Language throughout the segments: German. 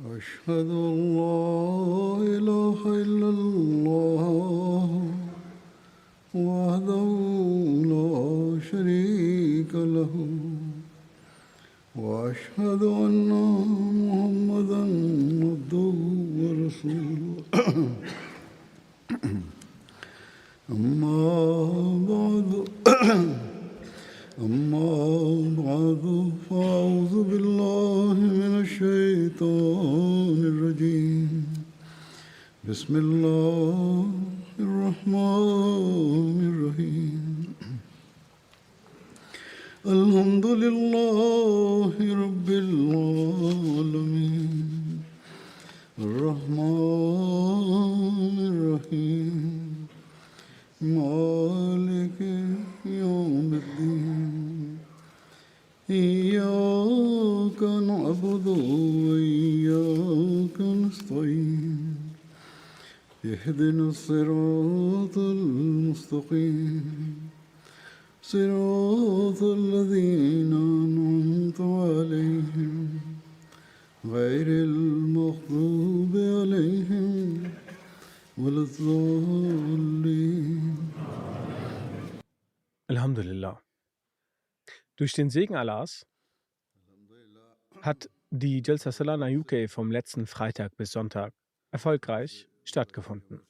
أشهد أن لا إله إلا الله وحده لا شريك له وأشهد أن محمدا عبده ورسوله أما بعد أما بعد فأعوذ بالله من الشيطان الرجيم بسم الله الرحمن الرحيم الحمد لله رب العالمين الرحمن الرحيم مالك يوم الدين إياك نعبد وإياك نستعين اهدنا الصراط المستقيم صراط الذين أنعمت عليهم غير المغضوب عليهم ولا الضالين. Alhamdulillah. Durch den Segen Allahs hat die Jalsa Salana UK vom letzten Freitag bis Sonntag erfolgreich stattgefunden.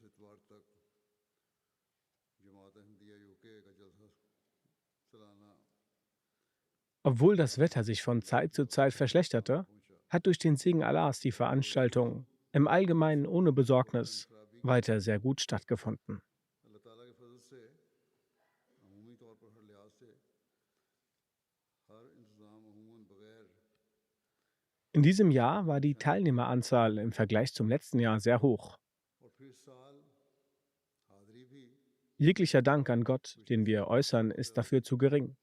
Obwohl das Wetter sich von Zeit zu Zeit verschlechterte, hat durch den Segen Allahs die Veranstaltung im Allgemeinen ohne Besorgnis weiter sehr gut stattgefunden. In diesem Jahr war die Teilnehmeranzahl im Vergleich zum letzten Jahr sehr hoch. Jeglicher Dank an Gott, den wir äußern, ist dafür zu gering.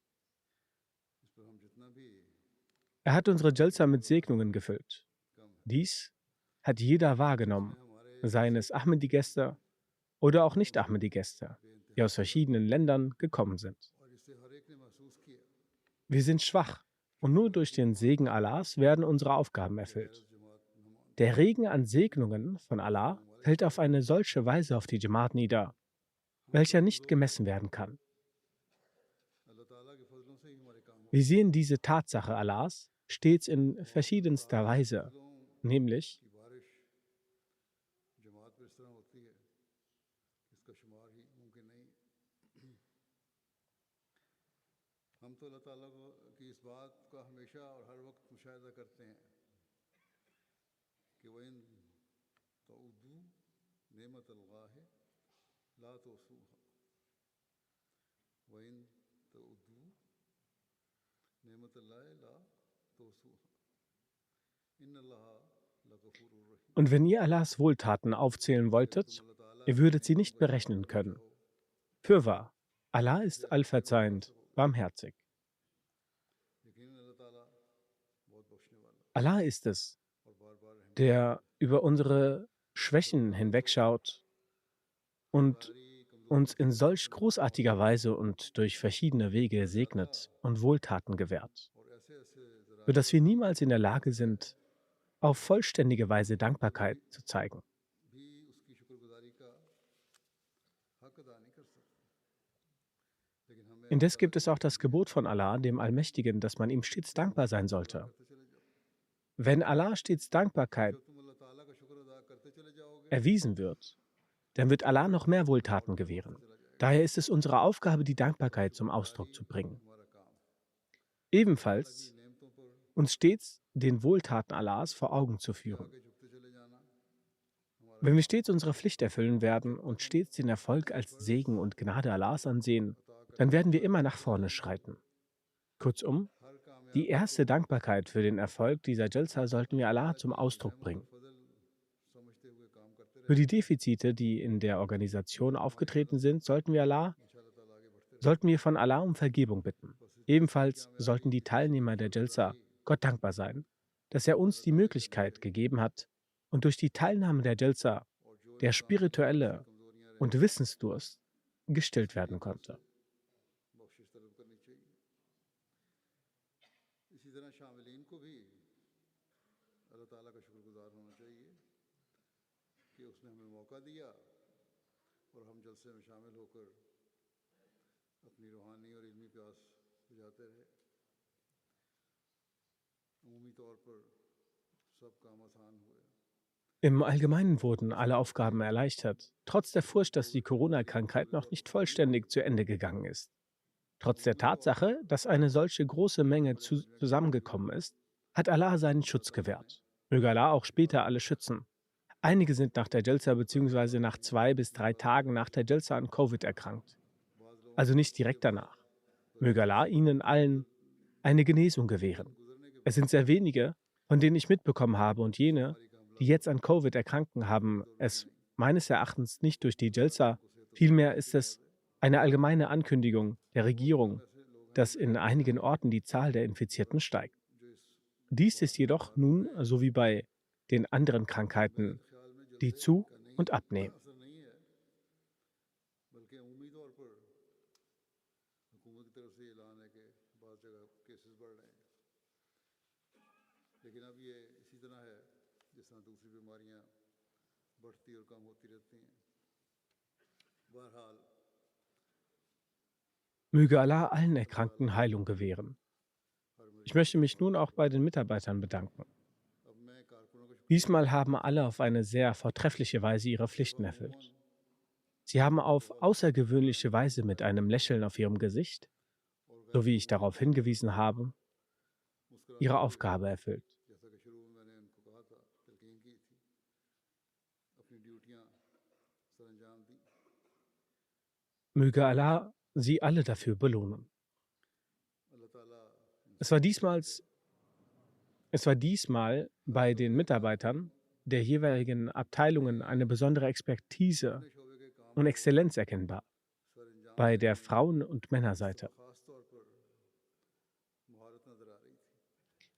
Er hat unsere Jalsa mit Segnungen gefüllt. Dies hat jeder wahrgenommen, seien es Ahmadi-Gäste oder auch Nicht-Ahmadi-Gäste, die aus verschiedenen Ländern gekommen sind. Wir sind schwach und nur durch den Segen Allahs werden unsere Aufgaben erfüllt. Der Regen an Segnungen von Allah fällt auf eine solche Weise auf die Jamaat nieder, welcher nicht gemessen werden kann. Wir sehen diese Tatsache Allahs stets in verschiedenster Weise, nämlich und wenn ihr Allahs Wohltaten aufzählen wolltet, ihr würdet sie nicht berechnen können. Fürwahr, Allah ist allverzeihend, barmherzig. Allah ist es, der über unsere Schwächen hinwegschaut und uns in solch großartiger Weise und durch verschiedene Wege segnet und Wohltaten gewährt, sodass wir niemals in der Lage sind, auf vollständige Weise Dankbarkeit zu zeigen. Indes gibt es auch das Gebot von Allah, dem Allmächtigen, dass man ihm stets dankbar sein sollte. Wenn Allah stets Dankbarkeit erwiesen wird, dann wird Allah noch mehr Wohltaten gewähren. Daher ist es unsere Aufgabe, die Dankbarkeit zum Ausdruck zu bringen. Ebenfalls uns stets den Wohltaten Allahs vor Augen zu führen. Wenn wir stets unsere Pflicht erfüllen werden und stets den Erfolg als Segen und Gnade Allahs ansehen, dann werden wir immer nach vorne schreiten. Kurzum, die erste Dankbarkeit für den Erfolg dieser Jalsa sollten wir Allah zum Ausdruck bringen. Für die Defizite, die in der Organisation aufgetreten sind, sollten wir von Allah um Vergebung bitten. Ebenfalls sollten die Teilnehmer der Jalsa Gott dankbar sein, dass er uns die Möglichkeit gegeben hat und durch die Teilnahme der Jalsa der spirituelle und Wissensdurst gestillt werden konnte. Im Allgemeinen wurden alle Aufgaben erleichtert, trotz der Furcht, dass die Corona-Krankheit noch nicht vollständig zu Ende gegangen ist. Trotz der Tatsache, dass eine solche große Menge zusammengekommen ist, hat Allah seinen Schutz gewährt. Möge Allah auch später alle schützen. Einige sind nach der Jalsa bzw. nach 2 bis 3 Tagen nach der Jalsa an Covid erkrankt. Also nicht direkt danach. Möge Allah ihnen allen eine Genesung gewähren. Es sind sehr wenige, von denen ich mitbekommen habe, und jene, die jetzt an Covid erkranken, haben es meines Erachtens nicht durch die Jalsa, vielmehr ist es eine allgemeine Ankündigung der Regierung, dass in einigen Orten die Zahl der Infizierten steigt. Dies ist jedoch nun, so wie bei den anderen Krankheiten, die zu und abnehmen. Möge Allah allen Erkrankten Heilung gewähren. Ich möchte mich nun auch bei den Mitarbeitern bedanken. Diesmal haben alle auf eine sehr vortreffliche Weise ihre Pflichten erfüllt. Sie haben auf außergewöhnliche Weise mit einem Lächeln auf ihrem Gesicht, so wie ich darauf hingewiesen habe, ihre Aufgabe erfüllt. Möge Allah sie alle dafür belohnen. Es war diesmals Es war diesmal bei den Mitarbeitern der jeweiligen Abteilungen eine besondere Expertise und Exzellenz erkennbar, bei der Frauen- und Männerseite.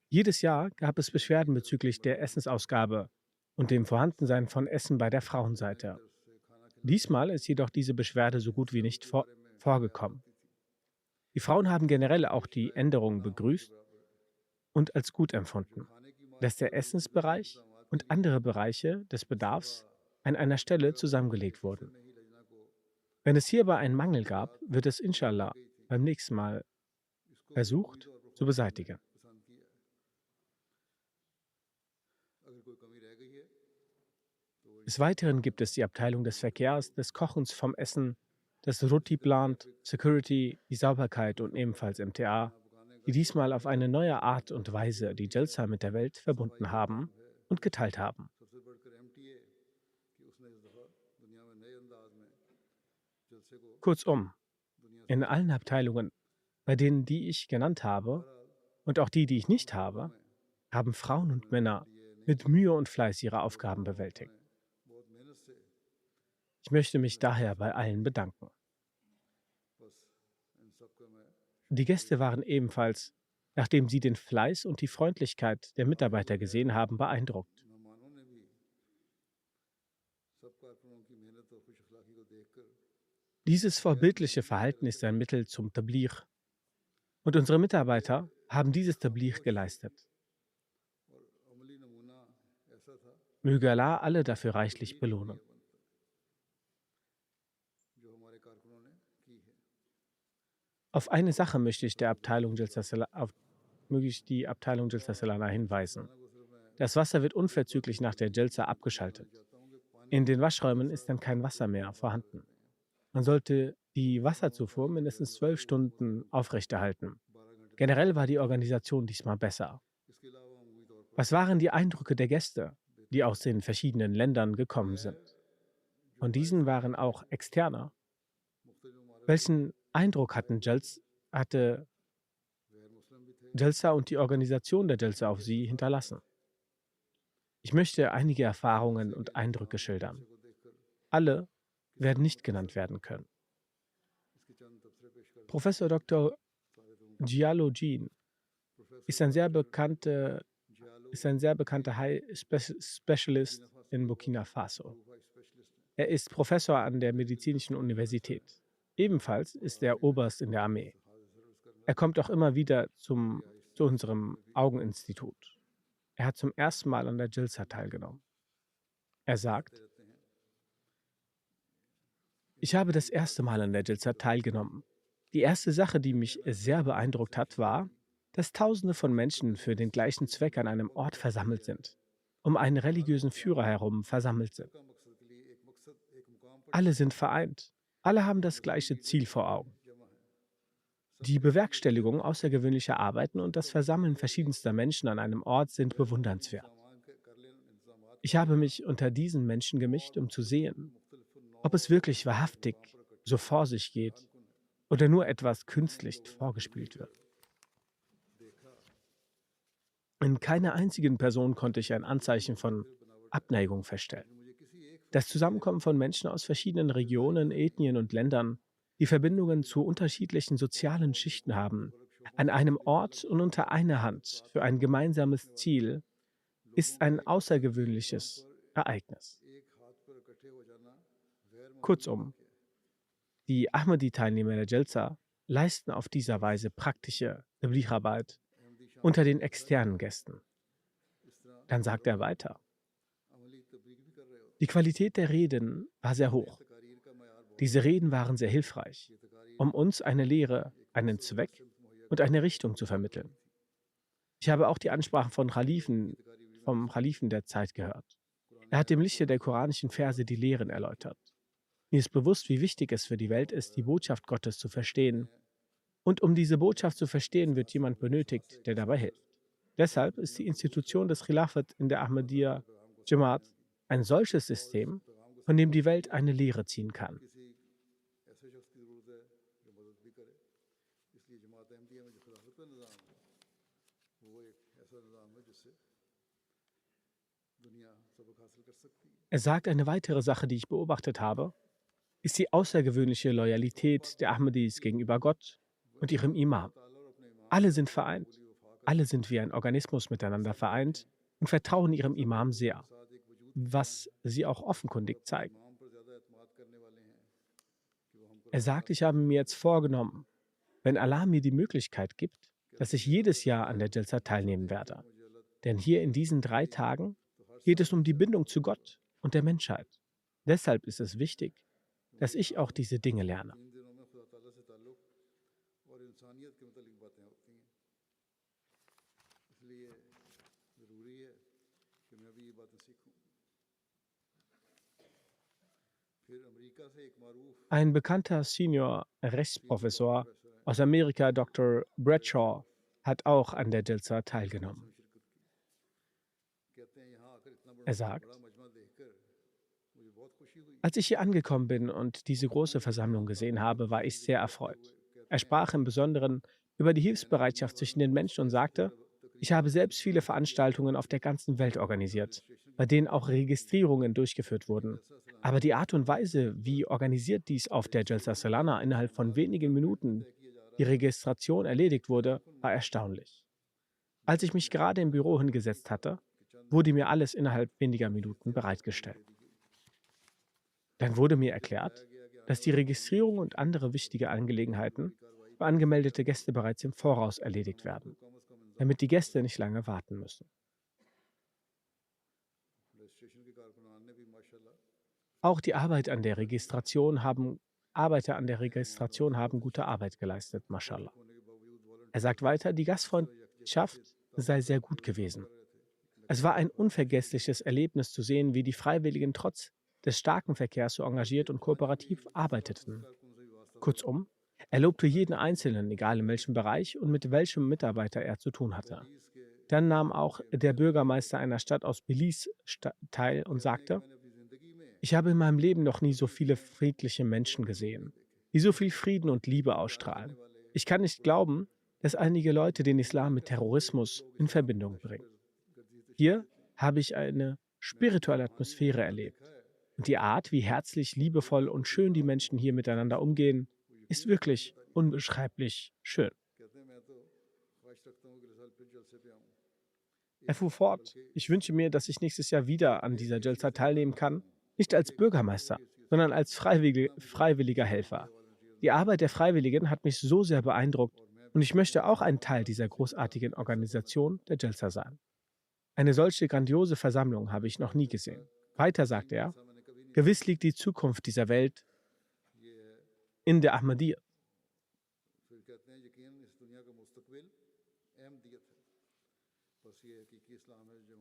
Jedes Jahr gab es Beschwerden bezüglich der Essensausgabe und dem Vorhandensein von Essen bei der Frauenseite. Diesmal ist jedoch diese Beschwerde so gut wie nicht vorgekommen. Die Frauen haben generell auch die Änderungen begrüßt und als gut empfunden, dass der Essensbereich und andere Bereiche des Bedarfs an einer Stelle zusammengelegt wurden. Wenn es hierbei einen Mangel gab, wird es inshallah beim nächsten Mal versucht zu beseitigen. Des Weiteren gibt es die Abteilung des Verkehrs, des Kochens vom Essen, des Roti Plant, Security, die Sauberkeit und ebenfalls MTA, die diesmal auf eine neue Art und Weise die Jalsa mit der Welt verbunden haben und geteilt haben. Kurzum, in allen Abteilungen, bei denen die ich genannt habe und auch die, die ich nicht habe, haben Frauen und Männer mit Mühe und Fleiß ihre Aufgaben bewältigt. Ich möchte mich daher bei allen bedanken. Die Gäste waren ebenfalls, nachdem sie den Fleiß und die Freundlichkeit der Mitarbeiter gesehen haben, beeindruckt. Dieses vorbildliche Verhalten ist ein Mittel zum Tabligh, und unsere Mitarbeiter haben dieses Tabligh geleistet. Möge Allah alle dafür reichlich belohnen. Auf eine Sache möchte ich die Abteilung Jalsa Salana hinweisen. Das Wasser wird unverzüglich nach der Jalsa abgeschaltet. In den Waschräumen ist dann kein Wasser mehr vorhanden. Man sollte die Wasserzufuhr mindestens 12 Stunden aufrechterhalten. Generell war die Organisation diesmal besser. Was waren die Eindrücke der Gäste, die aus den verschiedenen Ländern gekommen sind? Von diesen waren auch Externe. Welchen Eindruck hatte Jalsa und die Organisation der Jalsa auf sie hinterlassen? Ich möchte einige Erfahrungen und Eindrücke schildern. Alle werden nicht genannt werden können. Professor Dr. Giallo Jean ist ist ein sehr bekannter Specialist in Burkina Faso. Er ist Professor an der Medizinischen Universität. Ebenfalls ist er Oberst in der Armee. Er kommt auch immer wieder zu unserem Augeninstitut. Er hat zum ersten Mal an der Jalsa teilgenommen. Er sagt, ich habe das erste Mal an der Jalsa teilgenommen. Die erste Sache, die mich sehr beeindruckt hat, war, dass Tausende von Menschen für den gleichen Zweck an einem Ort versammelt sind, um einen religiösen Führer herum versammelt sind. Alle sind vereint. Alle haben das gleiche Ziel vor Augen. Die Bewerkstelligung außergewöhnlicher Arbeiten und das Versammeln verschiedenster Menschen an einem Ort sind bewundernswert. Ich habe mich unter diesen Menschen gemischt, um zu sehen, ob es wirklich wahrhaftig so vor sich geht oder nur etwas künstlich vorgespielt wird. In keiner einzigen Person konnte ich ein Anzeichen von Abneigung feststellen. Das Zusammenkommen von Menschen aus verschiedenen Regionen, Ethnien und Ländern, die Verbindungen zu unterschiedlichen sozialen Schichten haben, an einem Ort und unter einer Hand für ein gemeinsames Ziel, ist ein außergewöhnliches Ereignis. Kurzum, die Ahmadi-Teilnehmer der Jalsa leisten auf dieser Weise praktische Tabligh-Arbeit unter den externen Gästen. Dann sagt er weiter. Die Qualität der Reden war sehr hoch. Diese Reden waren sehr hilfreich, um uns eine Lehre, einen Zweck und eine Richtung zu vermitteln. Ich habe auch die Ansprachen vom Khalifen der Zeit gehört. Er hat im Lichte der koranischen Verse die Lehren erläutert. Mir ist bewusst, wie wichtig es für die Welt ist, die Botschaft Gottes zu verstehen. Und um diese Botschaft zu verstehen, wird jemand benötigt, der dabei hilft. Deshalb ist die Institution des Khilafat in der Ahmadiyya Jamaat ein solches System, von dem die Welt eine Lehre ziehen kann. Er sagt, eine weitere Sache, die ich beobachtet habe, ist die außergewöhnliche Loyalität der Ahmadis gegenüber Gott und ihrem Imam. Alle sind vereint. Alle sind wie ein Organismus miteinander vereint und vertrauen ihrem Imam sehr, was sie auch offenkundig zeigen. Er sagt, ich habe mir jetzt vorgenommen, wenn Allah mir die Möglichkeit gibt, dass ich jedes Jahr an der Jalsa teilnehmen werde. Denn hier in diesen 3 Tagen geht es um die Bindung zu Gott und der Menschheit. Deshalb ist es wichtig, dass ich auch diese Dinge lerne. Ein bekannter Senior-Rechtsprofessor aus Amerika, Dr. Bradshaw, hat auch an der Jalsa teilgenommen. Er sagt, als ich hier angekommen bin und diese große Versammlung gesehen habe, war ich sehr erfreut. Er sprach im Besonderen über die Hilfsbereitschaft zwischen den Menschen und sagte, ich habe selbst viele Veranstaltungen auf der ganzen Welt organisiert, bei denen auch Registrierungen durchgeführt wurden. Aber die Art und Weise, wie organisiert dies auf der Jalsa Salana innerhalb von wenigen Minuten die Registration erledigt wurde, war erstaunlich. Als ich mich gerade im Büro hingesetzt hatte, wurde mir alles innerhalb weniger Minuten bereitgestellt. Dann wurde mir erklärt, dass die Registrierung und andere wichtige Angelegenheiten für angemeldete Gäste bereits im Voraus erledigt werden, damit die Gäste nicht lange warten müssen. Auch die Arbeiter an der Registration haben gute Arbeit geleistet, mashallah. Er sagt weiter, die Gastfreundschaft sei sehr gut gewesen. Es war ein unvergessliches Erlebnis zu sehen, wie die Freiwilligen trotz des starken Verkehrs so engagiert und kooperativ arbeiteten. Kurzum, er lobte jeden Einzelnen, egal in welchem Bereich und mit welchem Mitarbeiter er zu tun hatte. Dann nahm auch der Bürgermeister einer Stadt aus Belize teil und sagte, ich habe in meinem Leben noch nie so viele friedliche Menschen gesehen, die so viel Frieden und Liebe ausstrahlen. Ich kann nicht glauben, dass einige Leute den Islam mit Terrorismus in Verbindung bringen. Hier habe ich eine spirituelle Atmosphäre erlebt. Und die Art, wie herzlich, liebevoll und schön die Menschen hier miteinander umgehen, ist wirklich unbeschreiblich schön. Er fuhr fort, ich wünsche mir, dass ich nächstes Jahr wieder an dieser Jalsa teilnehmen kann, nicht als Bürgermeister, sondern als freiwilliger Helfer. Die Arbeit der Freiwilligen hat mich so sehr beeindruckt und ich möchte auch ein Teil dieser großartigen Organisation der Jalsa sein. Eine solche grandiose Versammlung habe ich noch nie gesehen. Weiter sagte er, gewiss liegt die Zukunft dieser Welt in der Ahmadiyya.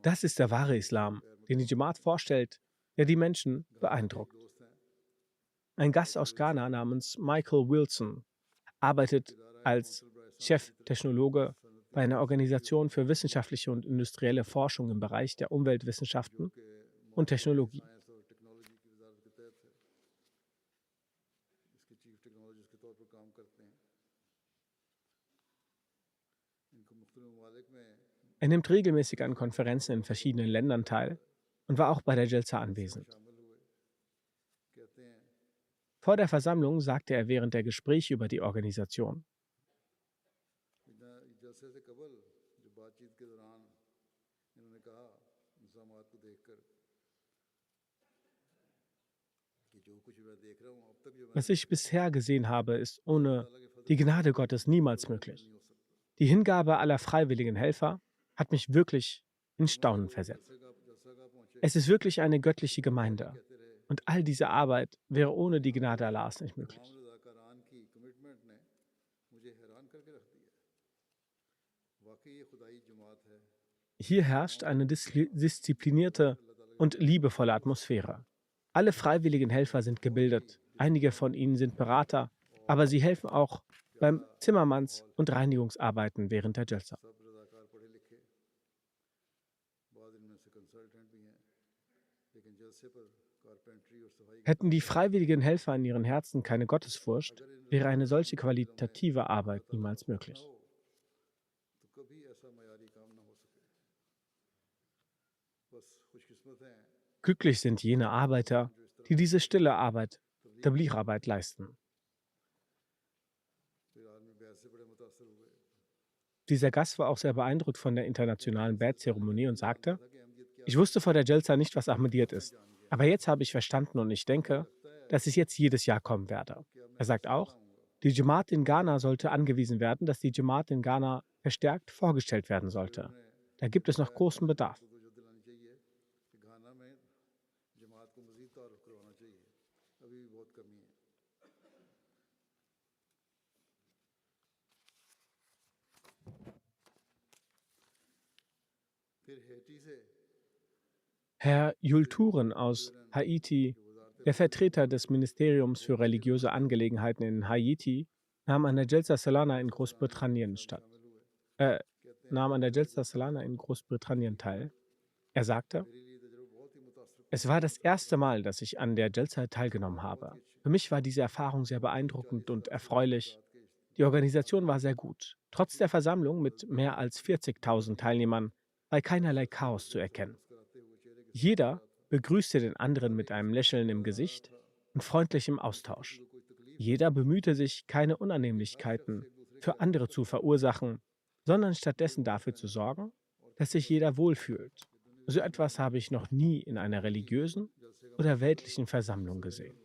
Das ist der wahre Islam, den die Jamaat vorstellt, der die Menschen beeindruckt. Ein Gast aus Ghana namens Michael Wilson arbeitet als Cheftechnologe bei einer Organisation für wissenschaftliche und industrielle Forschung im Bereich der Umweltwissenschaften und Technologie. Er nimmt regelmäßig an Konferenzen in verschiedenen Ländern teil und war auch bei der Jalsa anwesend. Vor der Versammlung sagte er während der Gespräche über die Organisation: Was ich bisher gesehen habe, ist ohne die Gnade Gottes niemals möglich. Die Hingabe aller freiwilligen Helfer hat mich wirklich in Staunen versetzt. Es ist wirklich eine göttliche Gemeinde. Und all diese Arbeit wäre ohne die Gnade Allahs nicht möglich. Hier herrscht eine disziplinierte und liebevolle Atmosphäre. Alle freiwilligen Helfer sind gebildet. Einige von ihnen sind Berater, aber sie helfen auch beim Zimmermanns- und Reinigungsarbeiten während der Jalsa. Hätten die freiwilligen Helfer in ihren Herzen keine Gottesfurcht, wäre eine solche qualitative Arbeit niemals möglich. Glücklich sind jene Arbeiter, die diese stille Arbeit, Tabligh-Arbeit leisten. Dieser Gast war auch sehr beeindruckt von der internationalen Bad-Zeremonie und sagte: Ich wusste vor der Jalsa nicht, was Ahmadiyyat ist. Aber jetzt habe ich verstanden und ich denke, dass ich jetzt jedes Jahr kommen werde. Er sagt auch, die Jamaat in Ghana sollte angewiesen werden, dass die Jamaat in Ghana verstärkt vorgestellt werden sollte. Da gibt es noch großen Bedarf. Herr Julturen aus Haiti, der Vertreter des Ministeriums für religiöse Angelegenheiten in Haiti, nahm an der Jalsa Salana in Großbritannien statt. Äh, nahm an der Jalsa Salana in Großbritannien teil. Er sagte: Es war das erste Mal, dass ich an der Jalsa teilgenommen habe. Für mich war diese Erfahrung sehr beeindruckend und erfreulich. Die Organisation war sehr gut. Trotz der Versammlung mit mehr als 40.000 Teilnehmern war keinerlei Chaos zu erkennen. Jeder begrüßte den anderen mit einem Lächeln im Gesicht und freundlichem Austausch. Jeder bemühte sich, keine Unannehmlichkeiten für andere zu verursachen, sondern stattdessen dafür zu sorgen, dass sich jeder wohlfühlt. So etwas habe ich noch nie in einer religiösen oder weltlichen Versammlung gesehen.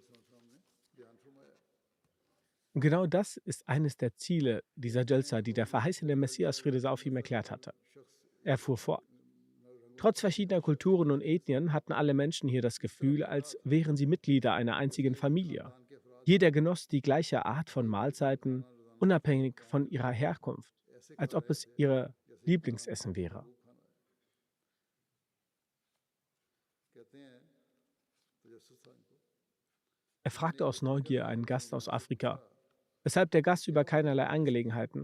Und genau das ist eines der Ziele dieser Jalsa, die der verheißene Messias Friede sei auf ihm erklärt hatte. Er fuhr fort: Trotz verschiedener Kulturen und Ethnien hatten alle Menschen hier das Gefühl, als wären sie Mitglieder einer einzigen Familie. Jeder genoss die gleiche Art von Mahlzeiten, unabhängig von ihrer Herkunft, als ob es ihr Lieblingsessen wäre. Er fragte aus Neugier einen Gast aus Afrika, weshalb der Gast über keinerlei Angelegenheit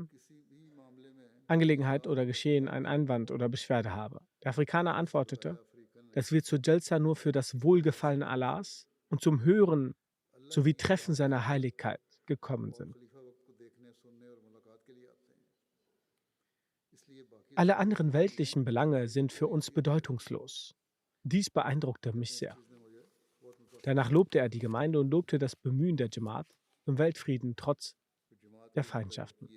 oder Geschehen einen Einwand oder Beschwerde habe. Der Afrikaner antwortete, dass wir zur Jalsa nur für das Wohlgefallen Allahs und zum Hören sowie Treffen seiner Heiligkeit gekommen sind. Alle anderen weltlichen Belange sind für uns bedeutungslos. Dies beeindruckte mich sehr. Danach lobte er die Gemeinde und lobte das Bemühen der Jamaat um Weltfrieden trotz der Feindschaften.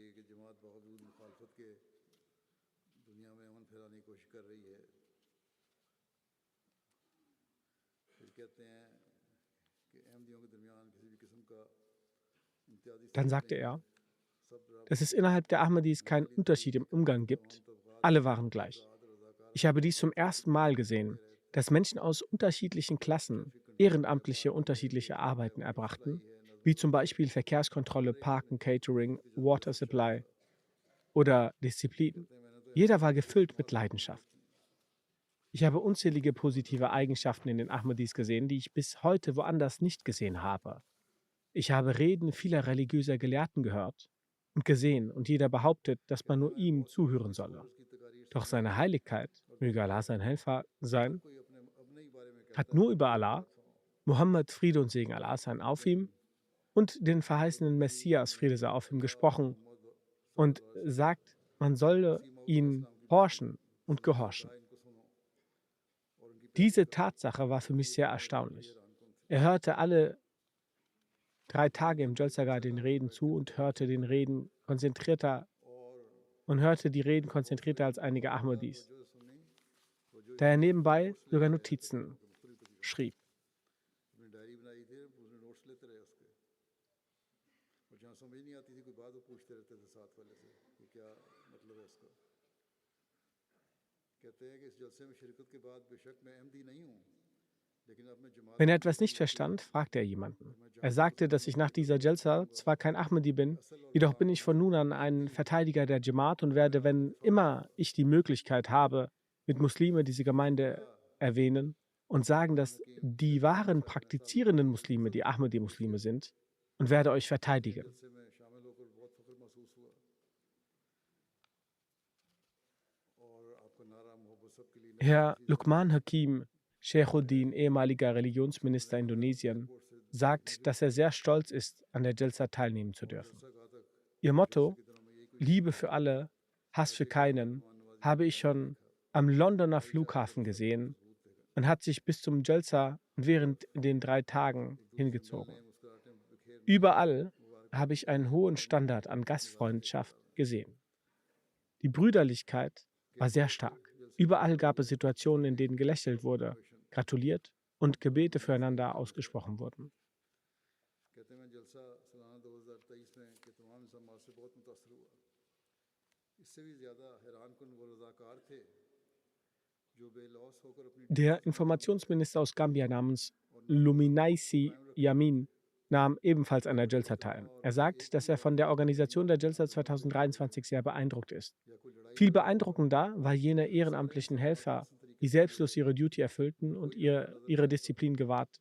Dann sagte er, dass es innerhalb der Ahmadis keinen Unterschied im Umgang gibt. Alle waren gleich. Ich habe dies zum ersten Mal gesehen, dass Menschen aus unterschiedlichen Klassen ehrenamtliche unterschiedliche Arbeiten erbrachten, wie zum Beispiel Verkehrskontrolle, Parken, Catering, Water Supply oder Disziplin. Jeder war gefüllt mit Leidenschaft. Ich habe unzählige positive Eigenschaften in den Ahmadis gesehen, die ich bis heute woanders nicht gesehen habe. Ich habe Reden vieler religiöser Gelehrten gehört und gesehen, und jeder behauptet, dass man nur ihm zuhören solle. Doch seine Heiligkeit, möge Allah sein Helfer sein, hat nur über Allah, Mohammed, Friede und Segen Allah sein auf ihm, und den verheißenen Messias, Friede sei auf ihm, gesprochen und sagt, man solle ihn horchen und gehorchen. Diese Tatsache war für mich sehr erstaunlich. Er hörte alle 3 Tage im Jalsagar den Reden zu und hörte die Reden konzentrierter als einige Ahmadis, da er nebenbei sogar Notizen schrieb. Wenn er etwas nicht verstand, fragte er jemanden. Er sagte, dass ich nach dieser Jalsa zwar kein Ahmadi bin, jedoch bin ich von nun an ein Verteidiger der Jamaat und werde, wenn immer ich die Möglichkeit habe, mit Muslime diese Gemeinde erwähnen und sagen, dass die wahren praktizierenden Muslime die Ahmadi-Muslime sind, und werde euch verteidigen. Herr Luqman Hakim Sheikhuddin, ehemaliger Religionsminister Indonesien, sagt, dass er sehr stolz ist, an der Jalsa teilnehmen zu dürfen. Ihr Motto, Liebe für alle, Hass für keinen, habe ich schon am Londoner Flughafen gesehen und hat sich bis zum Jalsa und während den 3 Tagen hingezogen. Überall habe ich einen hohen Standard an Gastfreundschaft gesehen. Die Brüderlichkeit war sehr stark. Überall gab es Situationen, in denen gelächelt wurde, gratuliert und Gebete füreinander ausgesprochen wurden. Der Informationsminister aus Gambia namens Luminaisi Yamin nahm ebenfalls an der Jalsa teil. Er sagt, dass er von der Organisation der Jalsa 2023 sehr beeindruckt ist. Viel beeindruckender war jene ehrenamtlichen Helfer, die selbstlos ihre Duty erfüllten und ihre Disziplin bewahrten.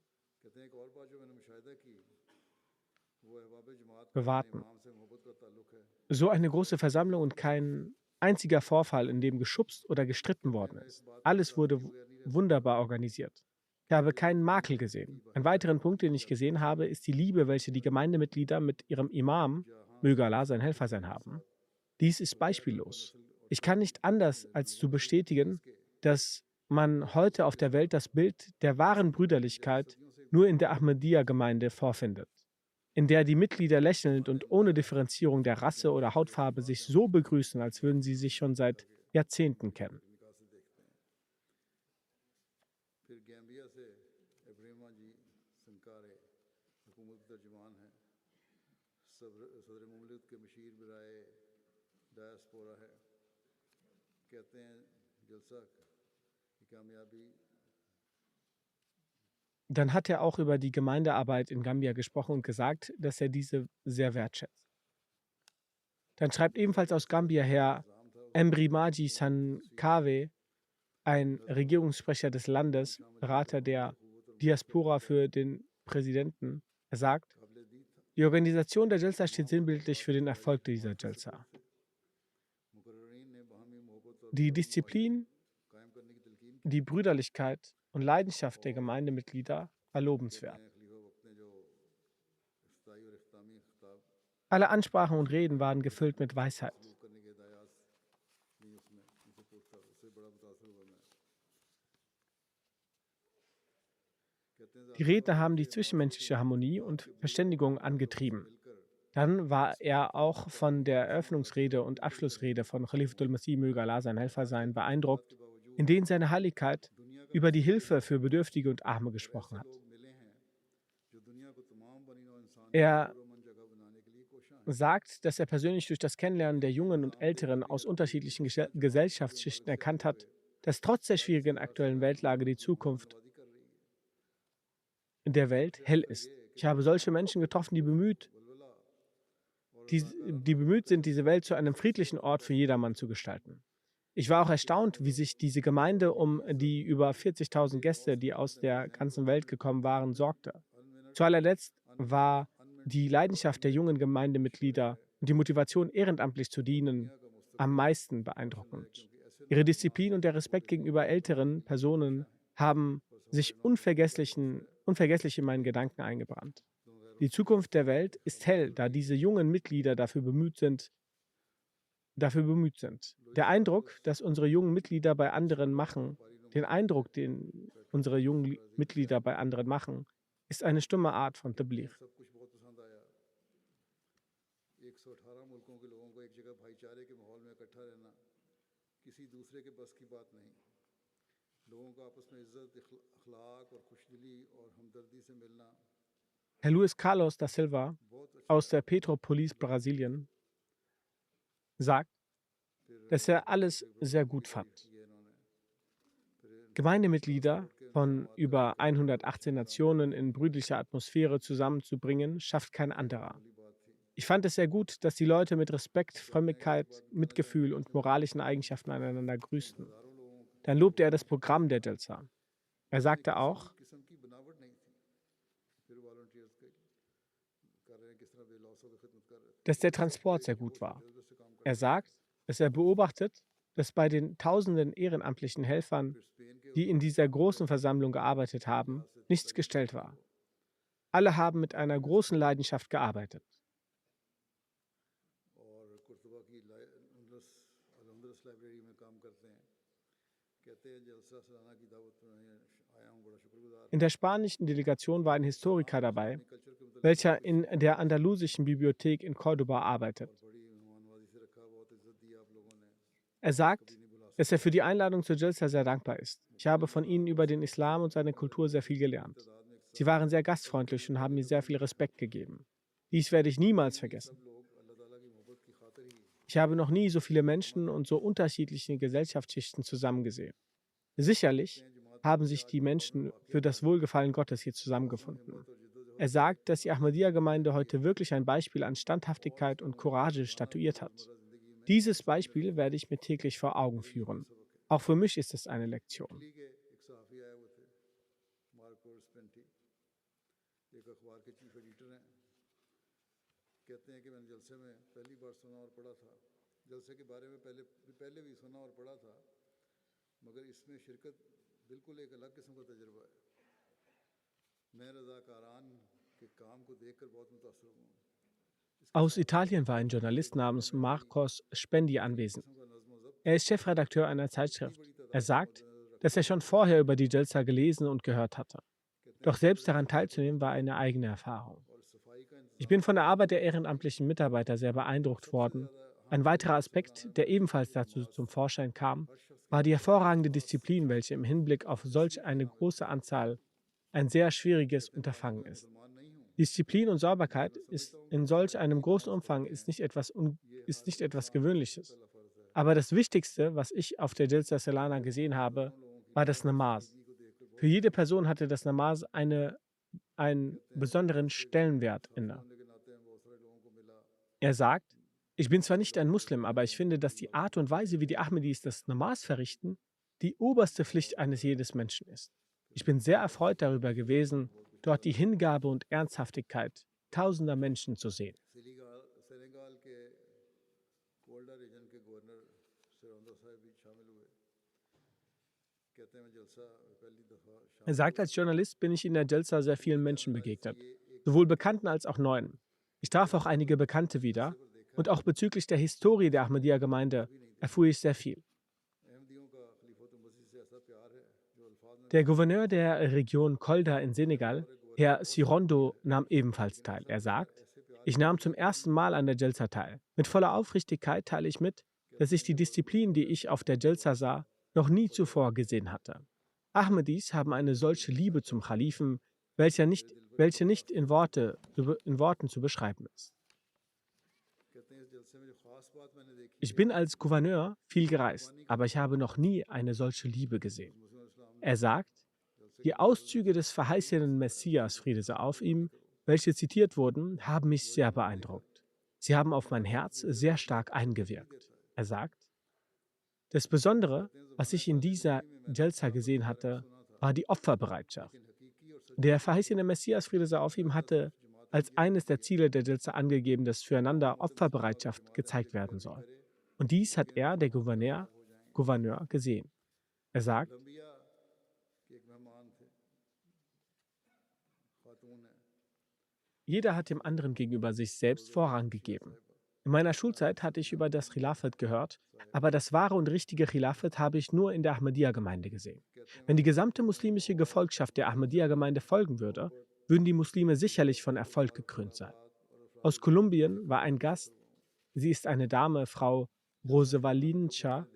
So eine große Versammlung und kein einziger Vorfall, in dem geschubst oder gestritten worden ist. Alles wurde wunderbar organisiert. Ich habe keinen Makel gesehen. Ein weiterer Punkt, den ich gesehen habe, ist die Liebe, welche die Gemeindemitglieder mit ihrem Imam, möge Allah sein Helfer sein, haben. Dies ist beispiellos. Ich kann nicht anders als zu bestätigen, dass man heute auf der Welt das Bild der wahren Brüderlichkeit nur in der Ahmadiyya-Gemeinde vorfindet, in der die Mitglieder lächelnd und ohne Differenzierung der Rasse oder Hautfarbe sich so begrüßen, als würden sie sich schon seit Jahrzehnten kennen. Dann hat er auch über die Gemeindearbeit in Gambia gesprochen und gesagt, dass er diese sehr wertschätzt. Dann schreibt ebenfalls aus Gambia Herr Embrimaji Sankawe, ein Regierungssprecher des Landes, Berater der Diaspora für den Präsidenten. Er sagt, die Organisation der Jalsa steht sinnbildlich für den Erfolg dieser Jalsa. Die Disziplin, die Brüderlichkeit und Leidenschaft der Gemeindemitglieder war lobenswert. Alle Ansprachen und Reden waren gefüllt mit Weisheit. Die Redner haben die zwischenmenschliche Harmonie und Verständigung angetrieben. Dann war er auch von der Eröffnungsrede und Abschlussrede von Khalifatul Masih, möge Allah sein Helfer sein, beeindruckt, in denen seine Heiligkeit über die Hilfe für Bedürftige und Arme gesprochen hat. Er sagt, dass er persönlich durch das Kennenlernen der Jungen und Älteren aus unterschiedlichen Gesellschaftsschichten erkannt hat, dass trotz der schwierigen aktuellen Weltlage die Zukunft der Welt hell ist. Ich habe solche Menschen getroffen, die bemüht sind, diese Welt zu einem friedlichen Ort für jedermann zu gestalten. Ich war auch erstaunt, wie sich diese Gemeinde um die über 40.000 Gäste, die aus der ganzen Welt gekommen waren, sorgte. Zu allerletzt war die Leidenschaft der jungen Gemeindemitglieder und die Motivation, ehrenamtlich zu dienen, am meisten beeindruckend. Ihre Disziplin und der Respekt gegenüber älteren Personen haben sich unvergesslich in meinen Gedanken eingebrannt. Die Zukunft der Welt ist hell, da diese jungen Mitglieder dafür bemüht sind. Den Eindruck, den unsere jungen Mitglieder bei anderen machen, ist eine stumme Art von Tabligh. सब कुछ बहुत पसंद आया। 118 मुल्कों के लोगों को एक जगह भाईचारे के माहौल में इकट्ठा रहना किसी दूसरे के बस की बात नहीं। लोगों को आपस में इज्जत, अखलाक और खुशदिली और हमदर्दी से मिलना Herr Luis Carlos da Silva बहुत अच्छा aus है। der Petropolis, Brasilien, sagt, फिर dass er alles एक sehr प्रोग्राम gut की fand. तारीफ की है इन्होंने। फिर Gemeindemitglieder के von इनामात über वगैरह 118 Nationen in brüderlicher Atmosphäre zusammenzubringen, schafft kein anderer. मामूली बात थी। Ich fand es sehr gut, dass die Leute mit Respekt, Frömmigkeit, Mitgefühl und moralischen Eigenschaften aneinander grüßten. हजारों लोगों Dann lobte er das Programm der Jalsa. Er कोई sagte किसी auch, किस्म की बनावट नहीं थी। फिर वॉलंटियर्स कर रहे हैं किस तरह बेलौसों की खिदमत कर रहे थे। dass der सब Transport थे sehr कि gut बहुत war. जज्बे से काम Er करते थे। sagt, dass er beobachtet, dass bei den tausenden ehrenamtlichen Helfern, फिर स्पेन के die in dieser großen Versammlung gearbeitet haben, nichts gestellt war. Alle haben mit einer großen Leidenschaft gearbeitet. और कुर्तुबा की अलहमदुलिल्लाह लाइब्रेरी में काम करते हैं। कहते हैं जलसा सलाना की दावत में आया हूँ, बड़ा शुक्रगुजार In हूँ। der spanischen Delegation war ein Historiker dabei, इस्लामी कल्चर के मतलब welcher in der andalusischen Bibliothek in Cordoba arbeitet. और बड़ी मेहमानवाजी से रखा, बहुत इज्जत दी आप लोगों ने, Er sagt, कभी नहीं बुला dass er सकता। für die Einladung zur Jalsa sehr dankbar ist. Ich habe von ihnen über den Islam und seine Kultur sehr viel gelernt. तादाद में Sie waren sehr gastfreundlich und haben mir sehr viel Respekt gegeben. Dies werde ich niemals vergessen. सब लोग अल्लाह ताला की मोहब्बत की खातिर ही Ich habe noch nie so viele Menschen und so unterschiedliche Gesellschaftsschichten zusammen gesehen. Sicherlich haben sich die Menschen für das Wohlgefallen Gottes hier zusammengefunden. Er sagt, dass die Ahmadiyya-Gemeinde heute wirklich ein Beispiel an Standhaftigkeit und Courage statuiert hat. Dieses Beispiel werde ich mir täglich vor Augen führen. Auch für mich ist es eine Lektion. Italy के एक सहाफ़ी आए हुए थे, मार्को स्पेंटी, एक अखबार के चीफ एडिटर हैं। कहते हैं कि मैंने जलसे में पहली बार सुना और पढ़ा था। जलसे के बारे में पहले भी सुना और पढ़ा था, मगर इसमें शिरकत बिल्कुल एक अलग किस्म का तजुर्बा है। मैं रज़ाकारान के काम को देखकर बहुत मुतासर हूँ। Aus Italien war ein Journalist namens Marcos Spendi anwesend. किस्म का नज़्म व ज़ब्त Er ist Chefredakteur einer Zeitschrift. बड़ी Er तादाद sagt, में नज़र dass er schon vorher über die Jalsa gelesen und gehört hatte. कहते Doch हैं selbst daran teilzunehmen war eine eigene Erfahrung. और सफाई का Ich इंतज़ाम bin von der Arbeit der ehrenamtlichen Mitarbeiter sehr beeindruckt worden. Ein weiterer Aspekt, der ebenfalls dazu zum Vorschein kam, war die hervorragende Disziplin, welche im Hinblick auf solch eine große Anzahl ein sehr schwieriges Unterfangen ist. मुसलमान नहीं हूँ, Disziplin und Sauberkeit ist in solch einem großen Umfang ist nicht etwas Gewöhnliches. अल्लाह फ़र्ज़ है। Aber das Wichtigste, was ich auf der Jalsa Salana gesehen habe, war das Namaz. Für jede Person hatte das Namaz einen besonderen Stellenwert inne. होने के नाते मैं बहुत सारे लोगों को मिला। Er sagt, ich bin zwar nicht ein Muslim, aber ich finde, dass die Art und Weise, wie die Ahmadis das Namaz verrichten, die oberste Pflicht eines jedes Menschen ist. Ich bin sehr erfreut darüber gewesen, dort die Hingabe und Ernsthaftigkeit tausender Menschen zu sehen. Senegal के कोल्डा रीजन के गवर्नर सिरौंदा साहब भी शामिल हुए। कहते हैं मैं जलसा पहली दफ़ा Er sagt, als Journalist bin ich in der Jalsa sehr vielen Menschen begegnet, sowohl Bekannten als auch Neuen. Ich traf auch einige Bekannte wieder und auch bezüglich der Historie der Ahmadiyya-Gemeinde erfuhr ich sehr viel. अहमदियों का खलीफत मसीह से ऐसा प्यार है जो अल्फाज में Der Gouverneur der Region Kolda in Senegal, Herr Sirondo, nahm ebenfalls teil. Er sagt, ich nahm zum ersten Mal an der Jalsa teil. Mit voller Aufrichtigkeit teile ich mit, dass ich die Disziplin, die ich auf der Jalsa sah, noch nie zuvor gesehen hatte. Ahmadis haben eine solche Liebe zum Khalifen, welche nicht in Worten zu beschreiben ist. कहते हैं इस जलसे Ich bin als Gouverneur viel gereist, aber ich habe noch nie eine solche Liebe gesehen. Er sagt, die Auszüge des verheißenen Messias, Friede sei auf ihm, welche zitiert wurden, haben mich sehr beeindruckt. Sie haben auf mein Herz sehr stark eingewirkt. Er sagt, das Besondere, was ich in dieser Jalsa gesehen hatte, war die Opferbereitschaft. Der verheißene Messias, Friede sei auf ihm, hatte als eines der Ziele der Jalsa angegeben, dass füreinander Opferbereitschaft gezeigt werden soll. Und dies hat er, der Gouverneur, gesehen. Er sagt, jeder hat dem anderen gegenüber sich selbst Vorrang gegeben. In meiner Schulzeit hatte ich über das Khilafat gehört, aber das wahre und richtige Khilafat habe ich nur in der Ahmadiyya-Gemeinde gesehen. Wenn die gesamte muslimische Gefolgschaft der Ahmadiyya-Gemeinde folgen würde, würden die Muslime sicherlich von Erfolg gekrönt sein. Aus Kolumbien war ein Gast, sie ist eine Dame, Frau Rosevalincha.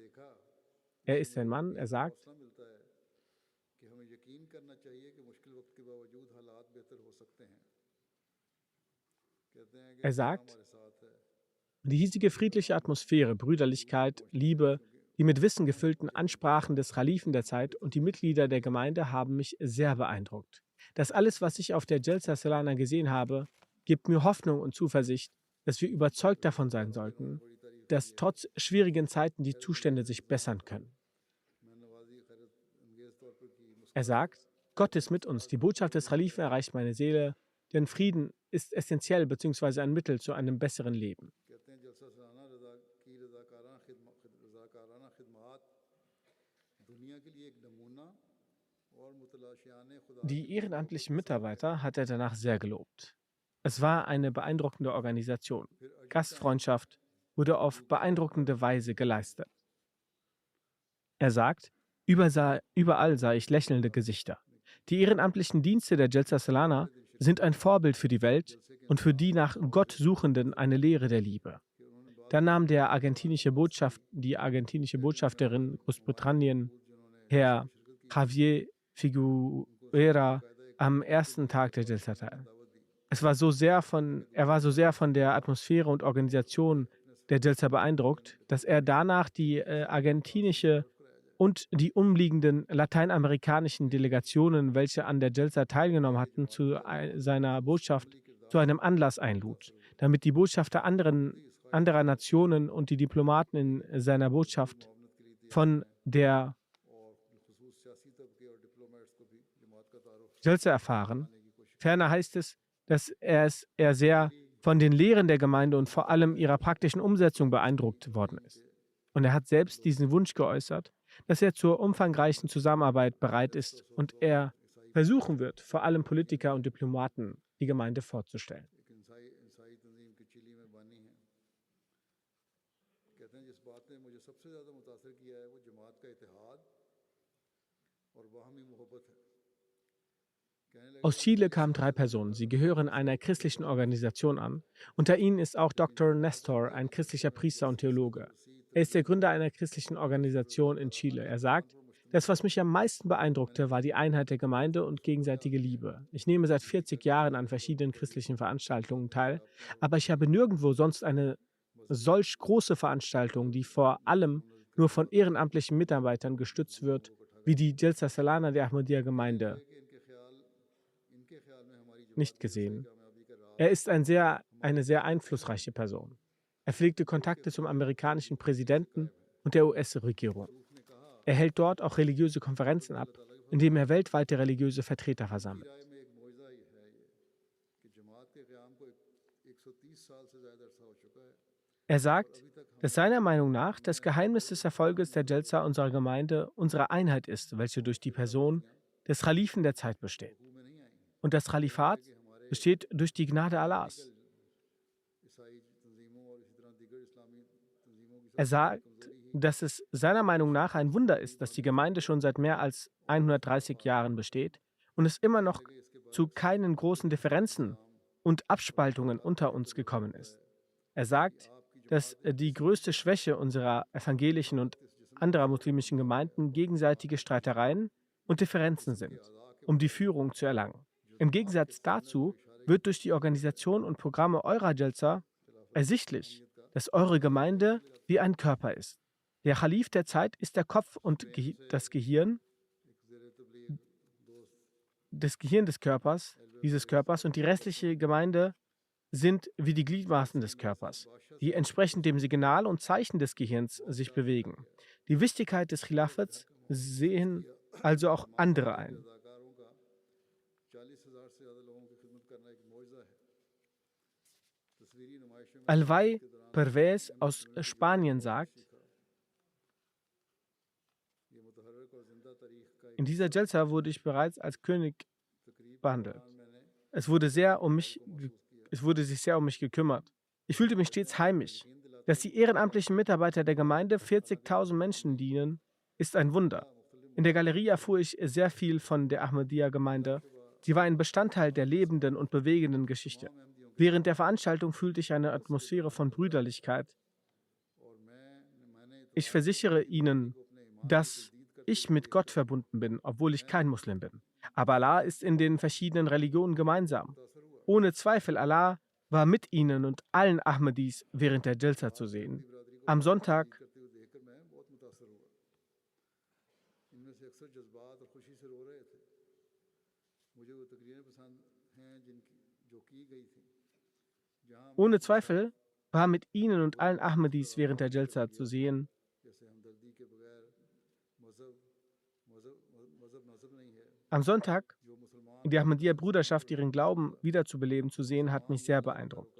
Er ist ein Mann, er sagt, er sagt, die hiesige friedliche Atmosphäre, Brüderlichkeit, Liebe, die mit Wissen gefüllten Ansprachen des Khalifen der Zeit und die Mitglieder der Gemeinde haben mich sehr beeindruckt. Das alles, was ich auf der Jalsa Salana gesehen habe, gibt mir Hoffnung und Zuversicht, dass wir überzeugt davon sein sollten, dass trotz schwierigen Zeiten die Zustände sich bessern können. Er sagt, Gott ist mit uns, die Botschaft des Khalifen erreicht meine Seele, denn Frieden ist essentiell bzw. ein Mittel zu einem besseren Leben. Die ehrenamtlichen Mitarbeiter hat er danach sehr gelobt. Es war eine beeindruckende Organisation. Gastfreundschaft wurde auf beeindruckende Weise geleistet. Er sagt, überall sah ich lächelnde Gesichter. Die ehrenamtlichen Dienste der Jalsa Salana sind ein Vorbild für die Welt und für die nach Gott Suchenden eine Lehre der Liebe. Dann nahm die argentinische Botschafterin Großbritannien, Herr Javier Figuera, am ersten Tag der Jalsa teil. Er war so sehr von der Atmosphäre und Organisation der Jalsa beeindruckt, dass er danach die argentinische und die umliegenden lateinamerikanischen Delegationen, welche an der Jalsa teilgenommen hatten, zu seiner Botschaft zu einem Anlass einlud, damit die Botschafter anderer Nationen und die Diplomaten in seiner Botschaft von der Jalsa erfahren. Ferner heißt es, dass er sehr von den Lehren der Gemeinde und vor allem ihrer praktischen Umsetzung beeindruckt worden ist. Und er hat selbst diesen Wunsch geäußert, dass er zur umfangreichen Zusammenarbeit bereit ist und er versuchen wird, vor allem Politiker und Diplomaten die Gemeinde vorzustellen. Aus Chile kamen 3 Personen. Sie gehören einer christlichen Organisation an. Unter ihnen ist auch Dr. Nestor, ein christlicher Priester und Theologe. Er ist der Gründer einer christlichen Organisation in Chile. Er sagt, das, was mich am meisten beeindruckte, war die Einheit der Gemeinde und gegenseitige Liebe. Ich nehme seit 40 Jahren an verschiedenen christlichen Veranstaltungen teil, aber ich habe nirgendwo sonst eine solch große Veranstaltung, die vor allem nur von ehrenamtlichen Mitarbeitern gestützt wird, wie die Jalsa Salana der Ahmadiyya-Gemeinde, nicht gesehen. Er ist eine sehr einflussreiche Person. Er pflegte Kontakte zum amerikanischen Präsidenten und der US-Regierung. Er hält dort auch religiöse Konferenzen ab, indem er weltweite religiöse Vertreter versammelt. Er sagt, dass seiner Meinung nach das Geheimnis des Erfolges der Jalsa unserer Gemeinde unsere Einheit ist, welche durch die Person des Khalifen der Zeit besteht. Und das Khalifat besteht durch die Gnade Allahs. Er sagt, dass es seiner Meinung nach ein Wunder ist, dass die Gemeinde schon seit mehr als 130 Jahren besteht und es immer noch zu keinen großen Differenzen und Abspaltungen unter uns gekommen ist. Er sagt, dass die größte Schwäche unserer evangelischen und anderer muslimischen Gemeinden gegenseitige Streitereien und Differenzen sind, um die Führung zu erlangen. Im Gegensatz dazu wird durch die Organisation und Programme eurer Jalsa ersichtlich, dass eure Gemeinde wie ein Körper ist. Der Khalif der Zeit ist der Kopf und das Gehirn des Körpers, dieses Körpers, und die restliche Gemeinde sind wie die Gliedmaßen des Körpers, die entsprechend dem Signal und Zeichen des Gehirns sich bewegen. Die Wichtigkeit des Khilafats sehen also auch andere ein. Alvay Pervez aus Spanien sagt, in dieser Jalsa wurde ich bereits als König behandelt. Es wurde sich sehr um mich gekümmert. Ich fühlte mich stets heimisch. Dass die ehrenamtlichen Mitarbeiter der Gemeinde 40.000 Menschen dienen, ist ein Wunder. In der Galerie erfuhr ich sehr viel von der Ahmadiyya-Gemeinde. Sie war ein Bestandteil der lebenden und bewegenden Geschichte. Während der Veranstaltung fühlte ich eine Atmosphäre von Brüderlichkeit. Ich versichere Ihnen, dass ich mit Gott verbunden bin, obwohl ich kein Muslim bin. Aber Allah ist in den verschiedenen Religionen gemeinsam. Ohne Zweifel, Allah war mit ihnen und allen Ahmadis während der Jalsa zu sehen. Am Sonntag Ohne Zweifel war mit ihnen und allen Ahmadis während der Jalsa zu sehen. Am Sonntag die Ahmadiyya-Bruderschaft ihren Glauben wiederzubeleben zu sehen, hat mich sehr beeindruckt.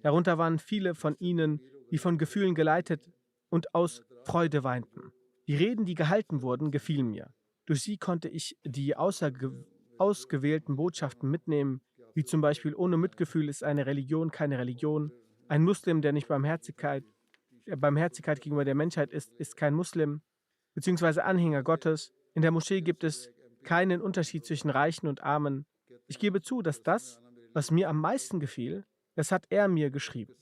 Darunter waren viele von ihnen, die von Gefühlen geleitet und aus Freude weinten. Die Reden, die gehalten wurden, gefielen mir. Durch sie konnte ich die ausgewählten Botschaften mitnehmen, wie zum Beispiel: Ohne Mitgefühl ist eine Religion keine Religion. Ein Muslim, der nicht Barmherzigkeit gegenüber der Menschheit ist, ist kein Muslim, beziehungsweise Anhänger Gottes. In der Moschee gibt es keinen Unterschied zwischen Reichen und Armen. Ich gebe zu, dass das, was mir am meisten gefiel, das hat er mir geschrieben.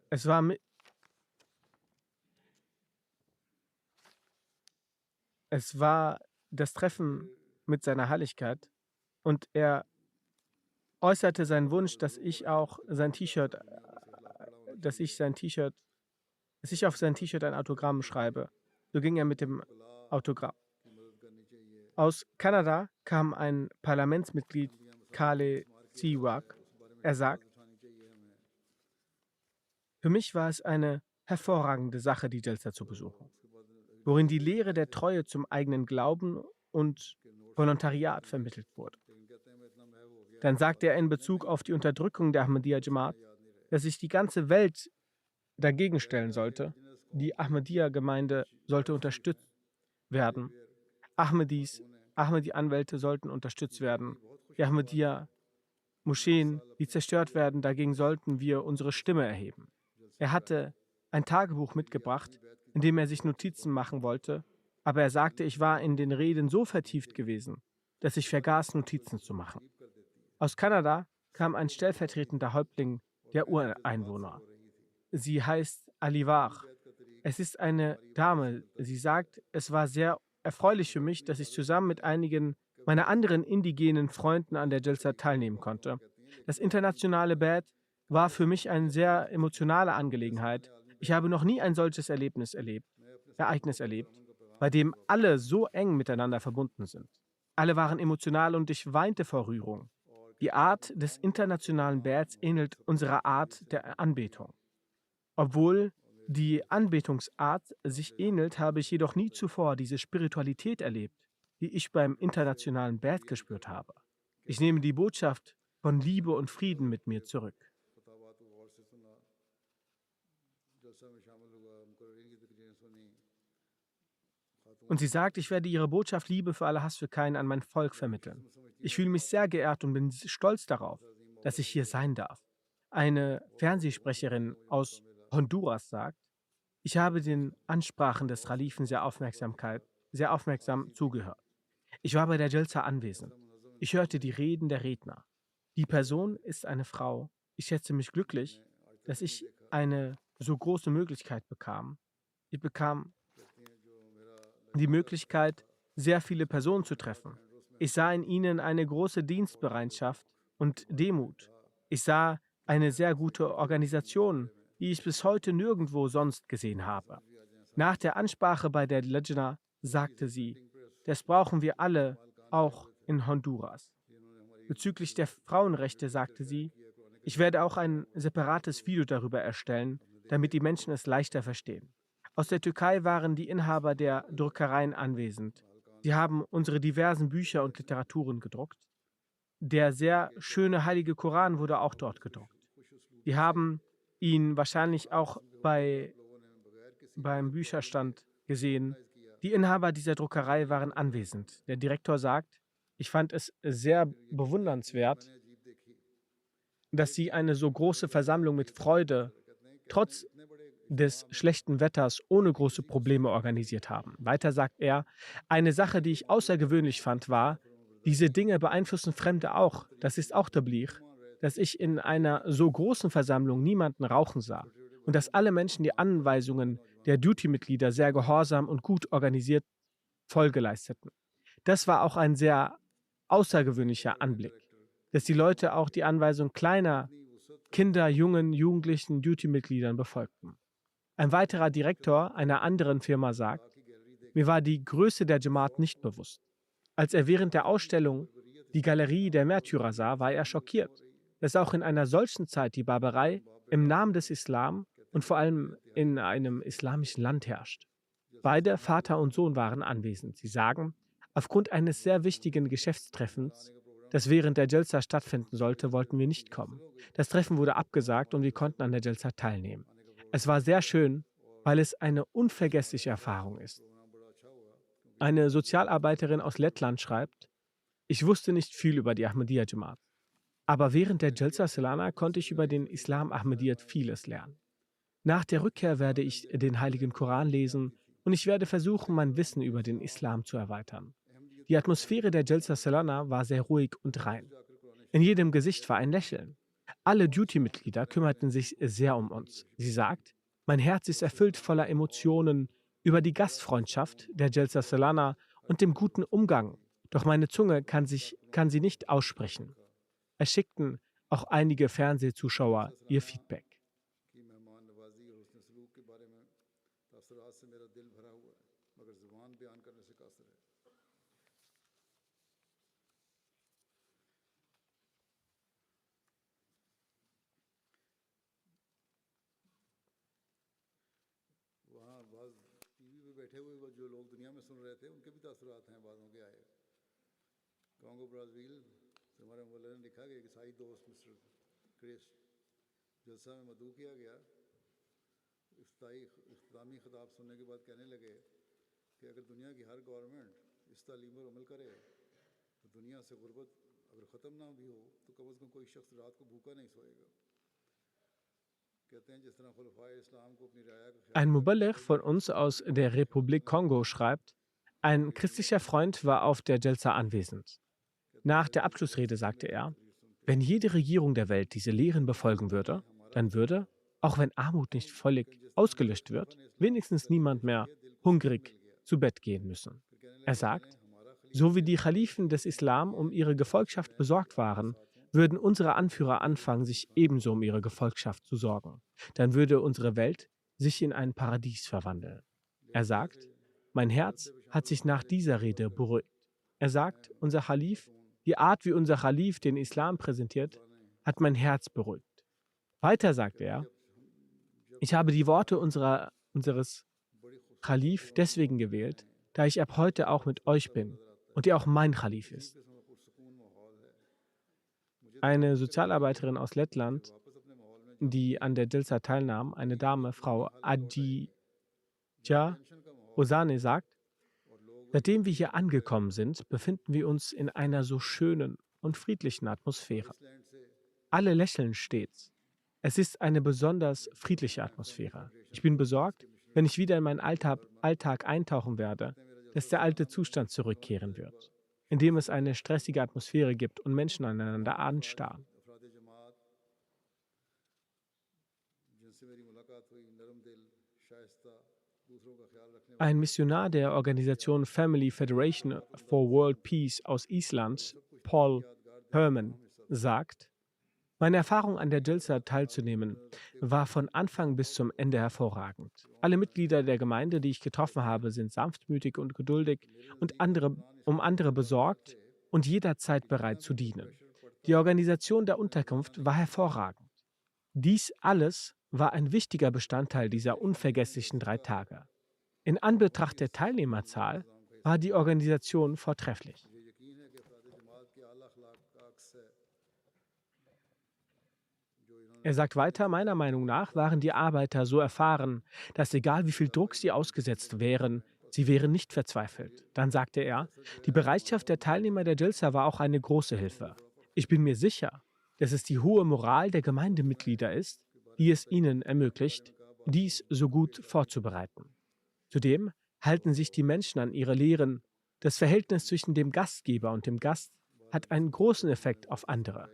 Es war das Treffen mit seiner Heiligkeit und er äußerte seinen Wunsch, dass ich auf sein T-Shirt ein Autogramm schreibe. So ging er mit dem Autogramm. Aus Kanada kam ein Parlamentsmitglied, Kale Siwak. Er sagt: Für mich war es eine hervorragende Sache, die Jalsa zu besuchen, worin die Lehre der Treue zum eigenen Glauben und Volontariat vermittelt wurde. Dann sagte er in Bezug auf die Unterdrückung der Ahmadiyya Jamaat, dass sich die ganze Welt dagegen stellen sollte. Die Ahmadiyya-Gemeinde sollte unterstützt werden. Ahmadi-Anwälte sollten unterstützt werden. Die Ahmadiyya-Moscheen, die zerstört werden, dagegen sollten wir unsere Stimme erheben. Er hatte ein Tagebuch mitgebracht, in dem er sich Notizen machen wollte, aber er sagte, ich war in den Reden so vertieft gewesen, dass ich vergaß, Notizen zu machen. Aus Kanada kam ein stellvertretender Häuptling der Ureinwohner. Sie heißt Alivar. Es ist eine Dame. Sie sagt, es war sehr erfreulich für mich, dass ich zusammen mit einigen meiner anderen indigenen Freunden an der Jalsa teilnehmen konnte. Das internationale Bad war für mich eine sehr emotionale Angelegenheit. Ich habe noch nie ein solches Ereignis erlebt, bei dem alle so eng miteinander verbunden sind. Alle waren emotional und ich weinte vor Rührung. Die Art des internationalen Bads ähnelt unserer Art der Anbetung. Obwohl die Anbetungsart sich ähnelt, habe ich jedoch nie zuvor diese Spiritualität erlebt, die ich beim internationalen Bad gespürt habe. Ich nehme die Botschaft von Liebe und Frieden mit mir zurück. Und sie sagt, ich werde ihre Botschaft Liebe für alle, Hass für keinen an mein Volk vermitteln. Ich fühle mich sehr geehrt und bin stolz darauf, dass ich hier sein darf. Eine Fernsehsprecherin aus Honduras sagt, ich habe den Ansprachen des Khalifen sehr aufmerksam zugehört. Ich war bei der Jalsa anwesend. Ich hörte die Reden der Redner. Die Person ist eine Frau. Ich schätze mich glücklich, dass ich eine so große Möglichkeit bekam. Ich bekam die Möglichkeit, sehr viele Personen zu treffen. Ich sah in ihnen eine große Dienstbereitschaft und Demut. Ich sah eine sehr gute Organisation, die ich bis heute nirgendwo sonst gesehen habe. Nach der Ansprache bei der Lejna sagte sie, das brauchen wir alle, auch in Honduras. Bezüglich der Frauenrechte sagte sie, ich werde auch ein separates Video darüber erstellen, damit die Menschen es leichter verstehen. Aus der Türkei waren die Inhaber der Druckereien anwesend. Sie haben unsere diversen Bücher und Literaturen gedruckt. Der sehr schöne Heilige Koran wurde auch dort gedruckt. Sie haben ihn wahrscheinlich auch beim Bücherstand gesehen. Die Inhaber dieser Druckerei waren anwesend. Der Direktor sagt, ich fand es sehr bewundernswert, dass Sie eine so große Versammlung mit Freude, trotz des schlechten Wetters, ohne große Probleme organisiert haben. Weiter sagt er, eine Sache, die ich außergewöhnlich fand, war, diese Dinge beeinflussen Fremde auch. Das ist auch Tabligh, dass ich in einer so großen Versammlung niemanden rauchen sah und dass alle Menschen die Anweisungen der Duty-Mitglieder sehr gehorsam und gut organisiert Folge leisteten. Das war auch ein sehr außergewöhnlicher Anblick, dass die Leute auch die Anweisung kleiner Kinder, Jungen, Jugendlichen, Duty-Mitgliedern befolgten. Ein weiterer Direktor einer anderen Firma sagt, mir war die Größe der Jamaat nicht bewusst. Als er während der Ausstellung die Galerie der Märtyrer sah, war er schockiert, dass auch in einer solchen Zeit die Barbarei im Namen des Islam und vor allem in einem islamischen Land herrscht. Beide, Vater und Sohn, waren anwesend. Sie sagen, aufgrund eines sehr wichtigen Geschäftstreffens, das während der Jalsa stattfinden sollte, wollten wir nicht kommen. Das Treffen wurde abgesagt und wir konnten an der Jalsa teilnehmen. Es war sehr schön, weil es eine unvergessliche Erfahrung ist. Eine Sozialarbeiterin aus Lettland schreibt, ich wusste nicht viel über die Ahmadiyya Jamaat, aber während der Jalsa Salana konnte ich über den Islam Ahmadiyyat vieles lernen. Nach der Rückkehr werde ich den Heiligen Koran lesen und ich werde versuchen, mein Wissen über den Islam zu erweitern. Die Atmosphäre der Jalsa Salana war sehr ruhig und rein. In jedem Gesicht war ein Lächeln. Alle Duty-Mitglieder kümmerten sich sehr um uns. Sie sagt, mein Herz ist erfüllt voller Emotionen über die Gastfreundschaft der Jalsa Salana und dem guten Umgang, doch meine Zunge kann sie nicht aussprechen. Es schickten auch einige Fernsehzuschauer ihr Feedback. बैठे हुए जो लोग दुनिया में सुन रहे थे उनके भी तासुरात हैं बाज़ों के आए कॉन्गो ब्राज़ील से हमारे मौलाना ने लिखा कि एक ईसाई दोस्त मिस्टर क्रिस जलसा में मदऊ किया गया इख्तितामी खिताब सुनने के बाद कहने लगे कि अगर दुनिया की हर गवर्नमेंट इस तालीम पर अमल करे तो दुनिया से गुर्बत अगर ख़त्म ना भी हो तो कम अज़ कम कोई शख्स रात को भूखा नहीं सोएगा। Ein Muballigh von uns aus der Republik Kongo schreibt, ein christlicher Freund war auf der Jalsa anwesend. Nach der Abschlussrede sagte er, wenn jede Regierung der Welt diese Lehren befolgen würde, dann würde, auch wenn Armut nicht völlig ausgelöscht wird, wenigstens niemand mehr hungrig zu Bett gehen müssen. Er sagt, so wie die Khalifen des Islam um ihre Gefolgschaft besorgt waren, würden unsere Anführer anfangen, sich ebenso um ihre Gefolgschaft zu sorgen. Dann würde unsere Welt sich in ein Paradies verwandeln. Er sagt, mein Herz hat sich nach dieser Rede beruhigt. Er sagt, unser Khalif, die Art, wie unser Khalif den Islam präsentiert, hat mein Herz beruhigt. Weiter sagt er, ich habe die Worte unseres Khalif deswegen gewählt, da ich ab heute auch mit euch bin und ihr auch mein Khalif ist. Eine Sozialarbeiterin aus Lettland, die an der Jalsa teilnahm, eine Dame, Frau Adija Osane, sagt, seitdem wir hier angekommen sind, befinden wir uns in einer so schönen und friedlichen Atmosphäre. Alle lächeln stets. Es ist eine besonders friedliche Atmosphäre. Ich bin besorgt, wenn ich wieder in meinen Alltag eintauchen werde, dass der alte Zustand zurückkehren wird, in dem es eine stressige Atmosphäre gibt und Menschen aneinander anstarren. Ein Missionar der Organisation Family Federation for World Peace aus Island, Paul Herman, sagt, Meine Erfahrung an der Jalsa teilzunehmen war von Anfang bis zum Ende hervorragend. Alle Mitglieder der Gemeinde, die ich getroffen habe, sind sanftmütig und geduldig und um andere besorgt und jederzeit bereit zu dienen. Die Organisation der Unterkunft war hervorragend. Dies alles war ein wichtiger Bestandteil dieser unvergesslichen 3 Tage. In Anbetracht der Teilnehmerzahl war die Organisation vortrefflich. मुझे यकीन है कि अफराद जमात के आला अखलाक का अक्स है जो इन्होंने Er sagt weiter, meiner Meinung nach waren die Arbeiter so erfahren, dass egal wie viel Druck sie ausgesetzt wären, sie wären nicht verzweifelt. Dann sagte er, die Bereitschaft der Teilnehmer der Jalsa war auch eine große Hilfe. Ich bin mir sicher, dass es die hohe Moral der Gemeindemitglieder ist, die es ihnen ermöglicht, dies so gut vorzubereiten. Zudem halten sich die Menschen an ihre Lehren. Das Verhältnis zwischen dem Gastgeber und dem Gast hat einen großen Effekt auf andere.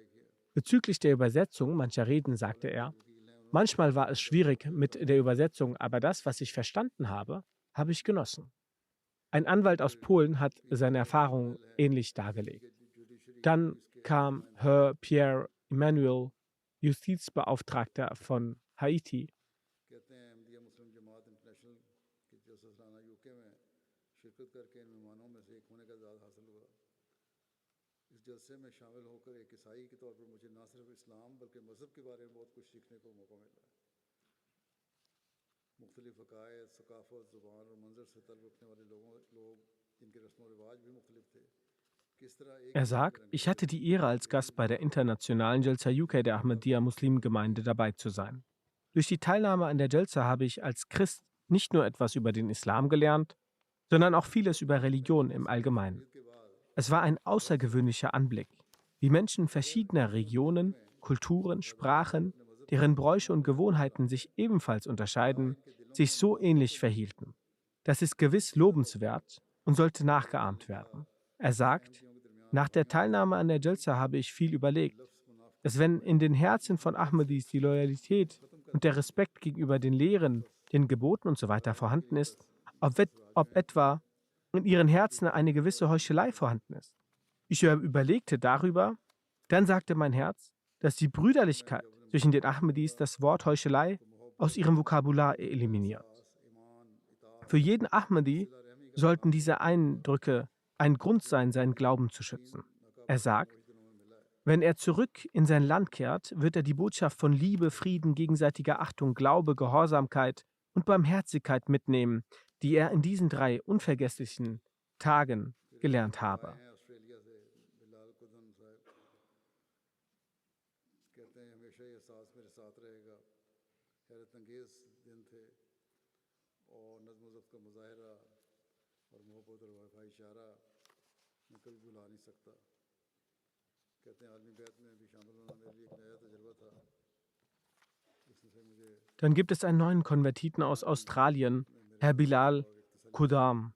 Bezüglich der Übersetzung mancher Reden sagte er, manchmal war es schwierig mit der Übersetzung, aber das, was ich verstanden habe, habe ich genossen. Ein Anwalt aus Polen hat seine Erfahrungen ähnlich dargelegt. Dann kam Herr Pierre Emmanuel, Justizbeauftragter von Haiti. कहते हैं अहमदिया मुस्लिम जमात इंटरनेशनल के जलसा सालाना यूके में शिरकत करके इन मेहमानों में से एक होने का एजाज़ हासिल हुआ इस जलसे में शामिल होकर एक ईसाई के तौर पर मुझे न सिर्फ इस्लाम बल्कि मज़हब के बारे में बहुत कुछ सीखने को मौका मिला मुख्तलिफ अकायद सकाफ़त ज़ुबान और मंजर से तल्लुक़ रखने वाले लोग जिनके रस्म व रिवाज भी मुख्तलिफ थे किस तरह एक Er ही दिन sagt, में ich hatte die Ehre, als Gast bei der internationalen Jalsa UK der Ahmadiyya Muslimgemeinde dabei zu sein. Durch die Teilnahme an der Jalsa habe ich als Christ nicht nur etwas über den Islam gelernt, sondern auch vieles über Religion im Allgemeinen. Es war ein außergewöhnlicher Anblick, wie Menschen verschiedener Regionen, Kulturen, Sprachen, deren Bräuche und Gewohnheiten sich ebenfalls unterscheiden, sich so ähnlich verhielten. Das ist gewiss lobenswert und sollte nachgeahmt werden. Er sagt, nach der Teilnahme an der Jalsa habe ich viel überlegt, dass wenn in den Herzen von Ahmadis die Loyalität und der Respekt gegenüber den Lehren, den Geboten usw. vorhanden ist, ob etwa in ihren Herzen eine gewisse Heuchelei vorhanden ist. Ich überlegte darüber, dann sagte mein Herz, dass die Brüderlichkeit zwischen den Ahmadis das Wort Heuchelei aus ihrem Vokabular eliminiert. Für jeden Ahmadi sollten diese Eindrücke ein Grund sein, seinen Glauben zu schützen. Er sagt, wenn er zurück in sein Land kehrt, wird er die Botschaft von Liebe, Frieden, gegenseitiger Achtung, Glaube, Gehorsamkeit und Barmherzigkeit mitnehmen, die er in diesen 3 unvergesslichen Tagen gelernt habe. हैं ऑस्ट्रेलिया से बिलाल कुदन साहब कहते हैं हमेशा ये एहसास मेरे साथ रहेगा हैरत अंगेज़ दिन थे और नज़्म व ज़ब्त का मुजाहरा और मोहब्बत और भाईचारा मैं कभी भुला नहीं सकता कहते हैं आलमी बैत में भी शामिल होना मेरे लिए एक नया तजुर्बा था इससे मुझे Dann gibt es einen neuen Konvertiten aus Australien, Herr Bilal Kudam.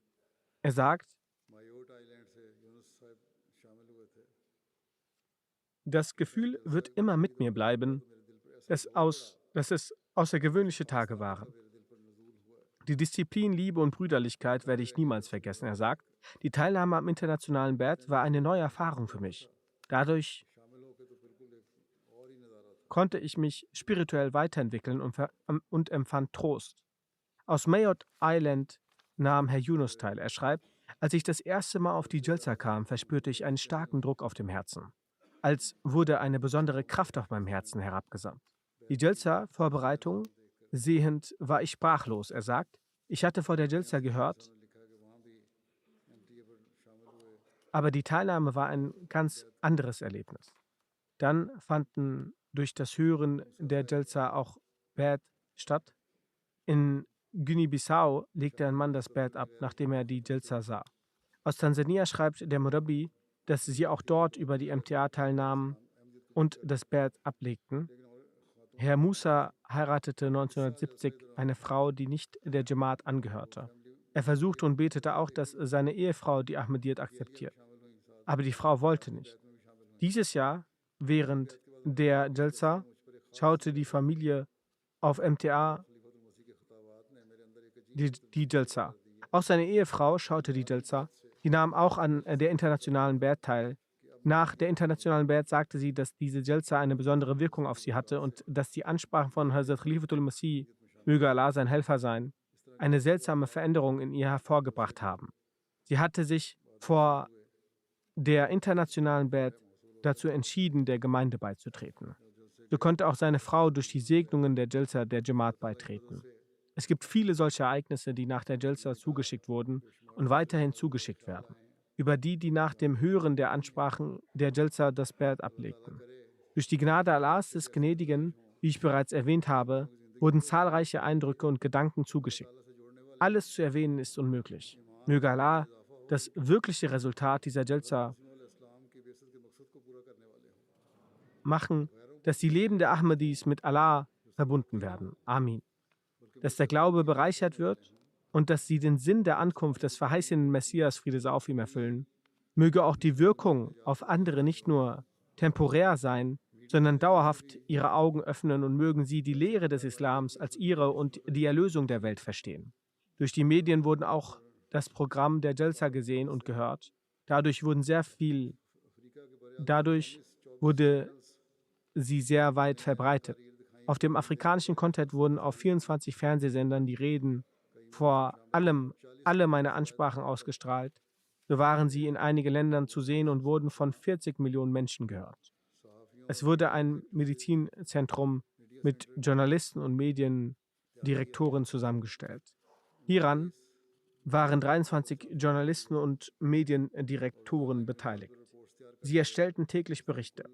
Er sagt, Mayotte island से यूनुस साहब शामिल हुए थे das Gefühl wird immer mit mir bleiben, dass es außergewöhnliche Tage waren. Die Disziplin, Liebe und Brüderlichkeit werde ich niemals vergessen. Er sagt, die Teilnahme am internationalen Bad war eine neue Erfahrung für mich. Dadurch konnte ich mich spirituell weiterentwickeln und empfand Trost. Aus Mayotte Island nahm Herr Yunus teil. Er schreibt, als ich das erste Mal auf die Jalsa kam, verspürte ich einen starken Druck auf dem Herzen. Als wurde eine besondere Kraft auf meinem Herzen herabgesandt. Die Jalsa-Vorbereitung sehend war ich sprachlos. Er sagt, ich hatte vor der Jalsa gehört, aber die Teilnahme war ein ganz anderes Erlebnis. Dann fanden durch das Hören der Jalsa auch Bad statt. In Guinea-Bissau legte ein Mann das Bad ab, nachdem er die Jalsa sah. Aus Tansania schreibt der Murabi, dass sie auch dort über die MTA teilnahmen und das Bad ablegten. Herr Musa heiratete 1970 eine Frau, die nicht der Jamaat angehörte. Er versuchte und betete auch, dass seine Ehefrau die Ahmadiyyat akzeptiert. Aber die Frau wollte nicht. Dieses Jahr, während der Jalsa, schaute die Familie auf MTA die Jalsa. Auch seine Ehefrau schaute die Jalsa. Die nahm auch an der internationalen Bad teil. Nach der internationalen Bay'at sagte sie, dass diese Jalsa eine besondere Wirkung auf sie hatte und dass die Ansprachen von Hazrat Khalifatul Masih, möge Allah sein Helfer sein, eine seltsame Veränderung in ihr hervorgebracht haben. Sie hatte sich vor der internationalen Bay'at dazu entschieden, der Gemeinde beizutreten. So konnte auch seine Frau durch die Segnungen der Jalsa der Jamaat beitreten. Es gibt viele solche Ereignisse, die nach der Jalsa zugeschickt wurden und weiterhin zugeschickt werden, über die nach dem Hören der Ansprachen der Jalsa das Bay'at ablegten. Durch die Gnade Allahs des Gnädigen, wie ich bereits erwähnt habe, wurden zahlreiche Eindrücke und Gedanken zugeschickt. Alles zu erwähnen ist unmöglich. Möge Allah das wirkliche Resultat dieser Jalsa machen, dass die Leben der Ahmadis mit Allah verbunden werden. Amin. Dass der Glaube bereichert wird und dass sie den Sinn der Ankunft des verheißenen Messias, Friede sei auf ihm, erfüllen. Möge auch die Wirkung auf andere nicht nur temporär sein, sondern dauerhaft ihre Augen öffnen und mögen sie die Lehre des Islams als ihre und die Erlösung der Welt verstehen. Durch die Medien wurden auch das Programm der Jalsa gesehen und gehört. Dadurch wurde sie sehr weit verbreitet. Auf dem afrikanischen Kontinent wurden auf 24 Fernsehsendern die Reden vor allem alle meine Ansprachen ausgestrahlt. So waren sie in einigen Ländern zu sehen und wurden von 40 Millionen Menschen gehört. Es wurde ein Medizinzentrum mit Journalisten und Mediendirektoren zusammengestellt. Hieran waren 23 Journalisten und Mediendirektoren beteiligt. Sie erstellten täglich Berichte.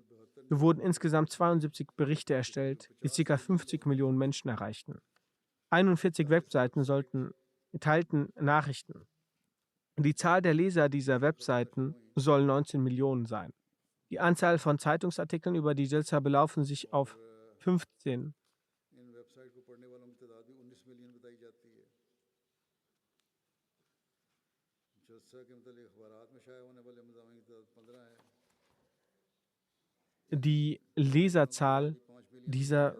So wurden insgesamt 72 Berichte erstellt, die ca. 50 Millionen Menschen erreichten. 41 Webseiten teilten Nachrichten. Die Zahl der Leser dieser Webseiten soll 19 Millionen sein. Die Anzahl von Zeitungsartikeln über die Jalsa belaufen sich auf 15. Die Leserzahl diese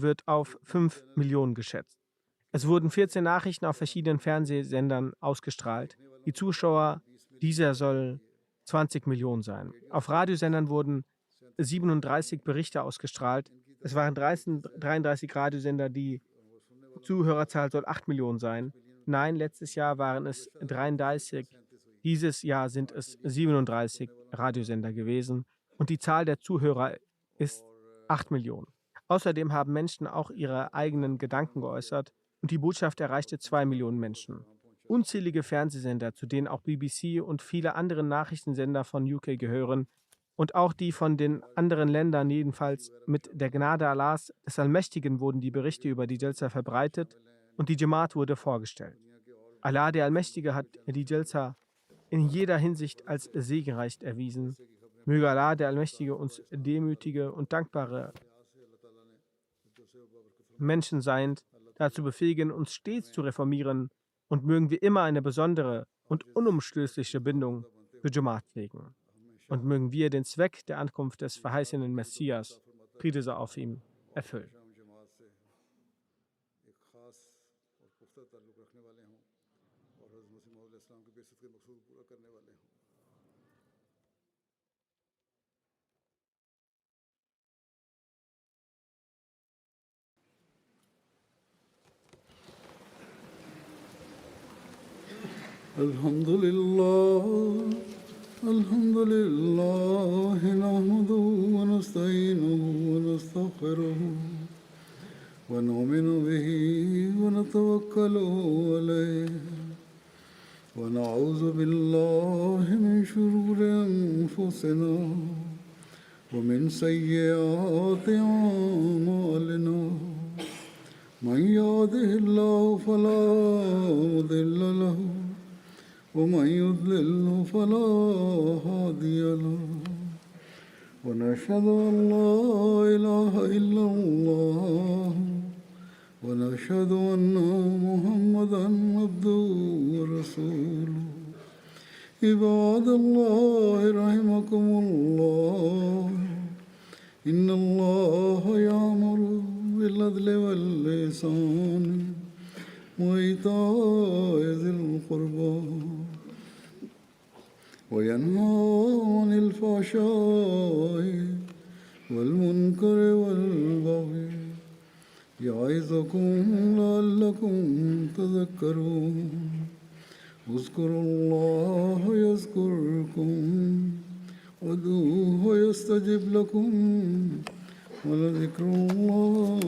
wird auf 5 Millionen geschätzt. Es wurden 14 Nachrichten auf verschiedenen Fernsehsendern ausgestrahlt. Die Zuschauer dieser soll 20 Millionen sein. Auf Radiosendern wurden 37 Berichte ausgestrahlt. Es waren 33 Radiosender, die Zuhörerzahl soll 8 Millionen sein. Nein, letztes Jahr waren es 33. Dieses Jahr sind es 37 Radiosender gewesen und die Zahl der Zuhörer ist 8 Millionen. Außerdem haben Menschen auch ihre eigenen Gedanken geäußert und die Botschaft erreichte 2 Millionen Menschen. Unzählige Fernsehsender, zu denen auch BBC und viele andere Nachrichtensender von UK gehören und auch die von den anderen Ländern jedenfalls, mit der Gnade Allahs des Allmächtigen wurden die Berichte über die Jalsa verbreitet und die Jamaat wurde vorgestellt. Allah der Allmächtige hat die Jalsa in jeder Hinsicht als segenreich erwiesen. Möge Allah der Allmächtige uns demütige und dankbare Menschen seiend dazu befähigen, uns stets zu reformieren und mögen wir immer eine besondere und unumstößliche Bindung für Jamaat pflegen. Und mögen wir den Zweck der Ankunft des verheißenen Messias, Friede sei auf ihm, erfüllen. الحمد لله نحمده ونستعينه ونستغفره ونؤمن به ونتوكل عليه ونعوذ بالله من شرور أنفسنا ومن سيئات أعمالنا من يهده الله فلا مضل له ومن يضلل فلا هادي له ونشهد أن لا إله إلا الله ونشهد أن محمدا عبده ورسوله عباد الله رحمكم الله إن الله يأمر بالعدل والإحسان وإيتاء ذي القربى وينهى عن الفحشاء والمنكر والبغي يعظكم لعلكم تذكرون اذكروا الله يذكركم وادعوه يستجب لكم ولذكر الله